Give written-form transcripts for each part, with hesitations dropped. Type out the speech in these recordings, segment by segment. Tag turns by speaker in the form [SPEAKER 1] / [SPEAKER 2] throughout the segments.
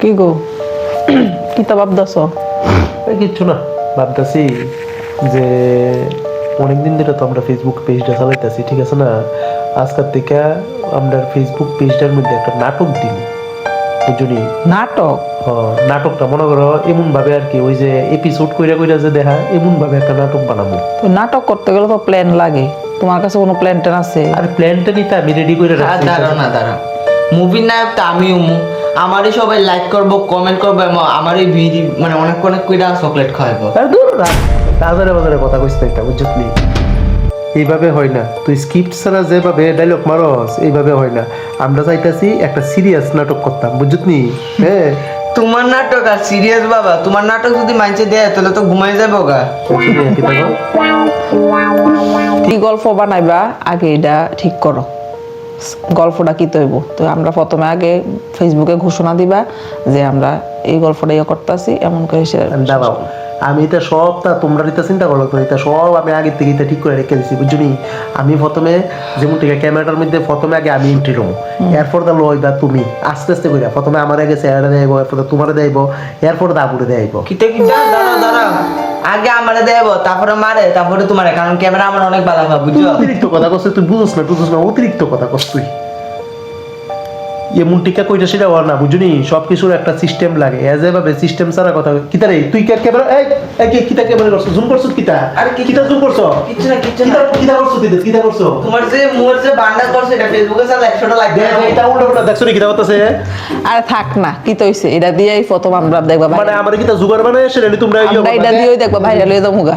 [SPEAKER 1] কি গো কি তা ভাবতেছ?
[SPEAKER 2] কিচ্ছু না, ভাবতেছি যে অনেকদিন ধরে তো আমরা ফেসবুক পেজটা চালাইতেছি, ঠিক আছে না? আজকের থেকে আমরা ফেসবুক পেজটার মধ্যে একটা নাটক দিই, বুঝলি?
[SPEAKER 1] নাটক?
[SPEAKER 2] নাটকটা মনে করো এমন ভাবে আর কি, ওই যে এপিসোড কইরা কইরা যে দেখা, এমন ভাবে একটা নাটক বানাবো।
[SPEAKER 1] তো নাটক করতে গেলে তো প্ল্যান লাগে, তোমার কাছে কোনো প্ল্যান ট্যান আছে?
[SPEAKER 2] আর প্ল্যানটা নিতে আমি রেডি করে রাখছি।
[SPEAKER 3] দাঁড়া মুভির নায়ক তো আমি আমারই সবাই লাইক করবো, কমেন্ট করবো, এবং আমারই ভিডিও মানে অনেক অনেক কইরা চকলেট খাওয়াবো।
[SPEAKER 2] আর দূর রাখ, বাজারে বাজারে কথা কইস না, এটা বুঝলি? এইভাবে হয় না, তুই স্ক্রিপ্ট ছাড়া যেভাবে ডায়লগ মারস এইভাবে হয় না। আমরা চাইতেছি একটা সিরিয়াস নাটক করতাম, বুঝলি? হ্যাঁ,
[SPEAKER 3] তোমার নাটক আর সিরিয়াস বাবা, তোমার নাটক যদি মাইনছে দেয় তাহলে তো ঘুমাই যাবো গা।
[SPEAKER 1] কি গল্প বানাইবা আগে এটা ঠিক করো, গল্পটা কি তৈব। তো আমরা প্রথমে আগে ফেসবুকে ঘোষণা দিবা যে আমরা এই গল্পটা ইয়ে করতেছি, এমন করে
[SPEAKER 2] দাঁড়াও, আমি এটা সবটা তোমরা এটা চিন্তা করো তো, এটা সব আমি আগের থেকে এটা ঠিক করে রেখে দিচ্ছি, বুঝলি? আমি প্রথমে যেমন ঠিক ক্যামেরাটার মধ্যে প্রথমে আগে আমি এন্ট্রি নেবো, এরপর দা লইবা তুমি আস্তে আস্তে করে, প্রথমে আমার আগে চেহারা দেবো, এরপর তোমার দেবো, এরপর দাপুরে দেবো।
[SPEAKER 3] কিটা দাঁড়া আগে আমারে দেব, তারপরে মারে, তারপরে তোমারে, কারণ ক্যামেরা আমার অনেক ভালো হয়, বুঝছো?
[SPEAKER 2] অতিরিক্ত কথা করছিস তুই, বুঝছ না, অতিরিক্ত কথা করছিস তুই। এমন টিকা কইটা সেটা হওয়ার না, বুঝলি? সবকিছুর একটা সিস্টেম লাগে, এভাবে সিস্টেম ছাড়া কথা কিতা রে? তুই ক্যামেরা কিতা ক্যামেরা করছো, জুম করছো কিতা?
[SPEAKER 3] আরে
[SPEAKER 2] কিতা জুম করছো?
[SPEAKER 3] কিচ্ছু না
[SPEAKER 2] কিতা করছো তুই? কিতা করছো?
[SPEAKER 3] তোমার যে মুয়ের যে বান্ডা করছে এটা ফেসবুকে চালা 100টা লাইক
[SPEAKER 2] দেখ এটা উল্টা উল্টা দেখছো রে, কিতা করতেছে?
[SPEAKER 1] আরে থাক না, কি তো হইছে, এটা দিয়েই প্রথম আমরা দেখবা
[SPEAKER 2] মানে আমার কিতা জুগার বানায় সেটা তোমরা
[SPEAKER 1] আমরা এটা দিয়েই দেখবা ভাইরাল হয়ে যাবো গা।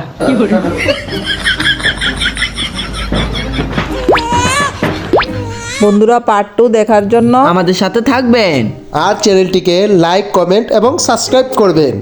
[SPEAKER 1] বন্ধুরা, পার্ট 2 দেখার জন্য
[SPEAKER 3] আমাদের সাথে থাকবেন
[SPEAKER 2] আর চ্যানেলটিকে লাইক, কমেন্ট এবং সাবস্ক্রাইব করবেন।